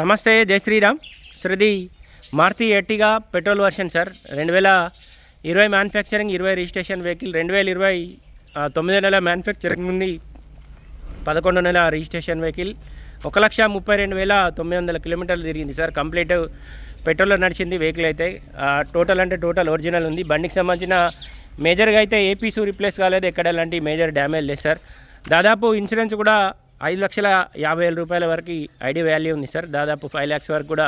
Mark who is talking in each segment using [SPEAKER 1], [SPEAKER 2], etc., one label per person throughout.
[SPEAKER 1] నమస్తే, జై శ్రీరామ్. సార్ ఇది Maruti Ertiga petrol version sir. 2020 manufacturing, 20 registration vehicle. 2020 9 నెలల మ్యానుఫ్యాక్చరింగ్ ఉంది, 11 నెలల రిజిస్ట్రేషన్ వెహికల్. 1,32,900 కిలోమీటర్లు తిరిగింది సార్. కంప్లీట్ పెట్రోల్లో నడిచింది వెహికల్ అయితే. టోటల్ అంటే టోటల్ ఒరిజినల్ ఉంది. బండికి సంబంధించిన మేజర్గా అయితే ఏపీసు రీప్లేస్ కాలేదు, ఎక్కడ ఎలాంటి మేజర్ డ్యామేజ్ లేదు సార్. దాదాపు ఇన్సూరెన్స్ కూడా 5,50,000 రూపాయల వరకు ఐడి వాల్యూ ఉంది సార్. దాదాపు 5 lakhs వరకు కూడా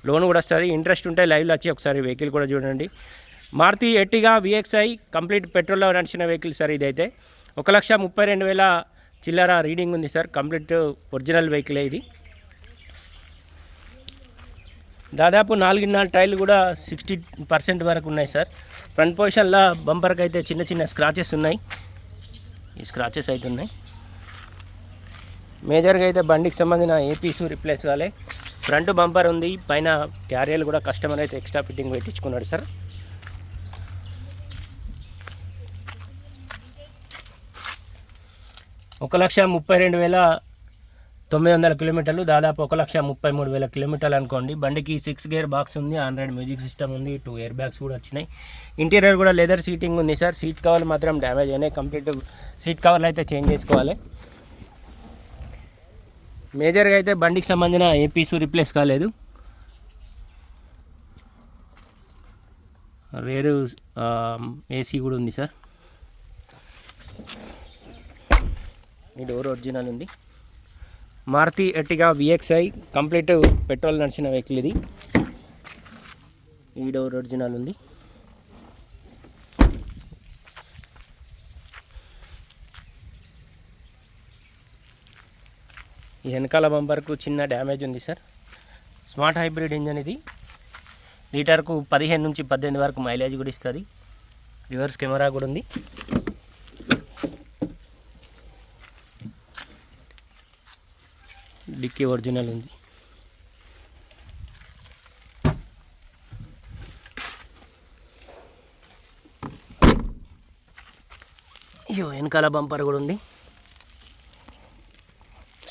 [SPEAKER 1] లోన్ కూడా వస్తుంది. ఇంట్రెస్ట్ ఉంటే లైవ్లో వచ్చి ఒకసారి వెహికల్ కూడా చూడండి. మారుతి ఎర్టిగా VXi కంప్లీట్ పెట్రోల్లో నడిచిన వెహికల్ సార్. ఇదైతే 1,32,000 చిల్లర రీడింగ్ ఉంది సార్. కంప్లీట్ ఒరిజినల్ వెహికలే ఇది. దాదాపు 4 టైర్లు కూడా 60% వరకు ఉన్నాయి సార్. ఫ్రంట్ పొజిషన్లో బంపర్కి అయితే చిన్న చిన్న స్క్రాచెస్ ఉన్నాయి. ఈ స్క్రాచెస్ అయితే ఉన్నాయి. మేజర్గా అయితే బండికి సంబంధించిన ఏపీసు రిప్లేస్ కాలే. ఫ్రంట్ బంపర్ ఉంది, పైన క్యారియర్లు కూడా కస్టమర్ అయితే ఎక్స్ట్రా ఫిట్టింగ్ పెట్టించుకున్నాడు సార్. ఒక 1,32,900 కిలోమీటర్లు, దాదాపు 1,33,000 కిలోమీటర్లు అనుకోండి. బండికి 6 గేర్ బాక్స్ ఉంది, ఆండ్రాయిడ్ మ్యూజిక్ సిస్టమ్ ఉంది, 2 ఎయిర్ బ్యాగ్స్ కూడా వచ్చినాయి. ఇంటీరియర్ కూడా లెదర్ సీటింగ్ ఉంది సార్. సీట్ కవర్లు మాత్రం డ్యామేజ్ అయినాయి. కంప్లీట్ సీట్ కవర్లు అయితే చేంజ్ చేసుకోవాలి. మేజర్గా అయితే బండికి సంబంధించిన ఏపీసు రిప్లేస్ కాలేదు. రేరు ఏసీ కూడా ఉంది సార్. ఈ డోర్ ఒరిజినల్ ఉంది. Maruti Ertiga VXi complete petrol నడిచిన వెహికల్ ఇది. ఈ డోర్ ఒరిజినల్ ఉంది. ఈ వెనకాల బంపర్కు చిన్న డ్యామేజ్ ఉంది సార్. స్మార్ట్ హైబ్రిడ్ ఇంజన్ ఇది. లీటర్కు 15 నుంచి 18 వరకు మైలేజ్ కూడా ఇస్తుంది. రివర్స్ కెమెరా కూడా ఉంది. డిక్కీ ఒరిజినల్ ఉంది. అయ్యో, వెనకాల బంపర్ కూడా ఉంది.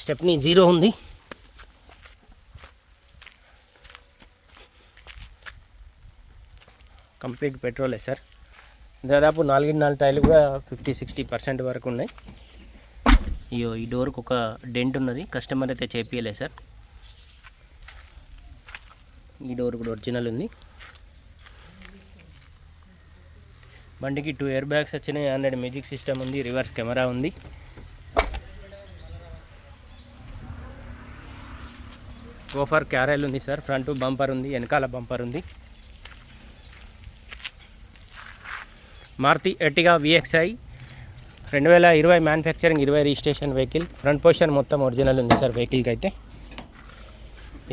[SPEAKER 1] స్టెప్నీ 0 ఉంది. కంప్లీట్ పెట్రోలే సార్. దాదాపు 4 టైర్లు కూడా 50-60% వరకు ఉన్నాయి. అయ్యో, ఈ డోర్కి ఒక డెంట్ ఉన్నది, కస్టమర్ అయితే చేపియలే సార్. ఈ డోర్ కూడా ఒరిజినల్ ఉంది. బండికి 2 ఎయిర్ బ్యాగ్స్ వచ్చినాయి, ఆండ్రాయిడ్ మ్యూజిక్ సిస్టమ్ ఉంది, రివర్స్ కెమెరా ఉంది. గోఫర్ క్యారెల్ ఉంది సార్. ఫ్రంట్ బంపర్ ఉంది, వెనకాల బంపర్ ఉంది. Maruti Ertiga VXi 2020 manufacturing, 20 registration vehicle. Front position మొత్తం ఒరిజినల్ ఉంది సార్. వెహికల్కి అయితే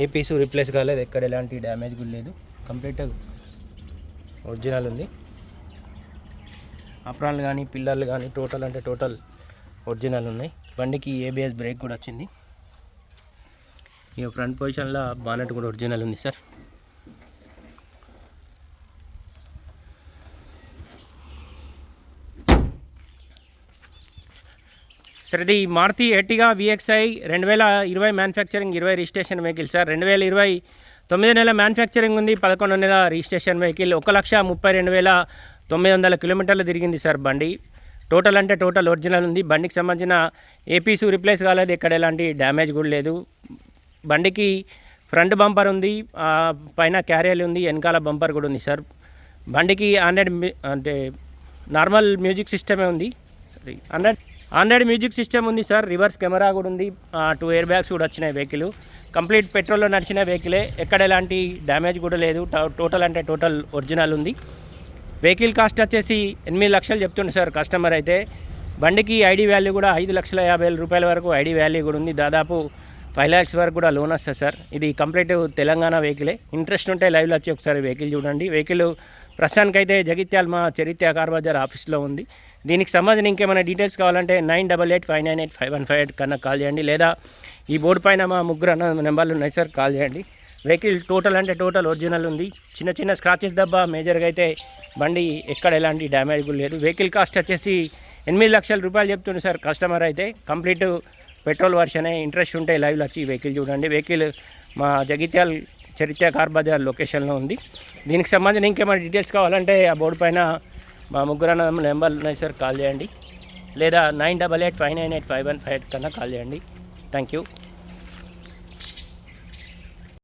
[SPEAKER 1] ఏ పీసు రిప్లేస్ కాలేదు, ఎక్కడ ఎలాంటి డ్యామేజ్ కూడా లేదు. కంప్లీట్ ఒరిజినల్ ఉంది. అప్రాన్లు కానీ పిల్లర్లు కానీ టోటల్ అంటే టోటల్ ఒరిజినల్ ఉన్నాయి. బండికి ABS బ్రేక్ కూడా వచ్చింది. ఈ ఫ్రంట్ పొజిషన్లో బానెట్ కూడా ఒరిజినల్ ఉంది సార్. సార్ ఇది Maruti Ertiga VXi 2020 manufacturing, 20 registration vehicle sir. 2020 9 నెలల మ్యానుఫ్యాక్చరింగ్ ఉంది, 11 నెలల రిజిస్ట్రేషన్ వెహికల్. 1,32,900 కిలోమీటర్లు తిరిగింది సార్ బండి. టోటల్ అంటే టోటల్ ఒరిజినల్ ఉంది. బండికి సంబంధించిన ఏపీసు రిప్లేస్ కాలేదు, ఎక్కడ ఎలాంటి డ్యామేజ్ కూడా లేదు. బండికి ఫ్రంట్ బంపర్ ఉంది, పైన క్యారియర్ ఉంది, వెనకాల బంపర్ కూడా ఉంది సార్. బండికి నార్మల్ మ్యూజిక్ సిస్టమే ఉంది. ఆండ్రాయిడ్ మ్యూజిక్ సిస్టమ్ ఉంది సార్. రివర్స్ కెమెరా కూడా ఉంది, 2 ఎయిర్ బ్యాగ్స్ కూడా వచ్చినాయి. వెహికల్ కంప్లీట్ పెట్రోల్లో నడిచిన వెహికలే, ఎక్కడ ఎలాంటి డ్యామేజ్ కూడా లేదు. టోటల్ అంటే టోటల్ ఒరిజినల్ ఉంది. వెహికల్ కాస్ట్ వచ్చేసి 8 లక్షలు చెప్తుండే సార్ కస్టమర్ అయితే. బండికి ఐడి వాల్యూ కూడా 5,50,000 రూపాయల వరకు ఐడి వాల్యూ కూడా ఉంది. దాదాపు 5 lakhs వరకు కూడా లోన్ వస్తుంది సార్. ఇది కంప్లీట్ తెలంగాణ వెహికలే. ఇంట్రెస్ట్ ఉంటే లైవ్లో వచ్చి ఒకసారి వెహికల్ చూడండి. వెహికల్ ప్రస్తుతానికైతే జగిత్యాల మా చరిత్ర కార్ బజార్ ఆఫీస్లో ఉంది. దీనికి సంబంధించి ఇంకేమైనా డీటెయిల్స్ కావాలంటే 9885985158 కన్నా కాల్ చేయండి, లేదా ఈ బోర్డు పైన మా 3 నెంబర్లు ఉన్నాయి సార్, కాల్ చేయండి. వెహికల్ టోటల్ అంటే టోటల్ ఒరిజినల్ ఉంది. చిన్న చిన్న స్క్రాచెస్ దెబ్బ, మేజర్గా అయితే బండి ఎక్కడ ఎలాంటి డ్యామేజ్ కూడా లేదు. వెహికల్ కాస్ట్ వచ్చేసి 8 లక్షల రూపాయలు చెప్తుంది సార్ కస్టమర్ అయితే. కంప్లీట్ పెట్రోల్ వర్షనే. ఇంట్రెస్ట్ ఉంటే లైవ్లో వచ్చి వెహికల్ చూడండి. వెహికల్ మా జగిత్యాల చరిత్ర కార్ బజార్ లొకేషన్లో ఉంది. దీనికి సంబంధించిన ఇంకేమైనా డీటెయిల్స్ కావాలంటే ఆ బోర్డు పైన మా ముగ్గురు నెంబర్లు ఉన్నాయి సార్, కాల్ చేయండి. లేదా 9885985158 కన్నా కాల్ చేయండి. Thank you.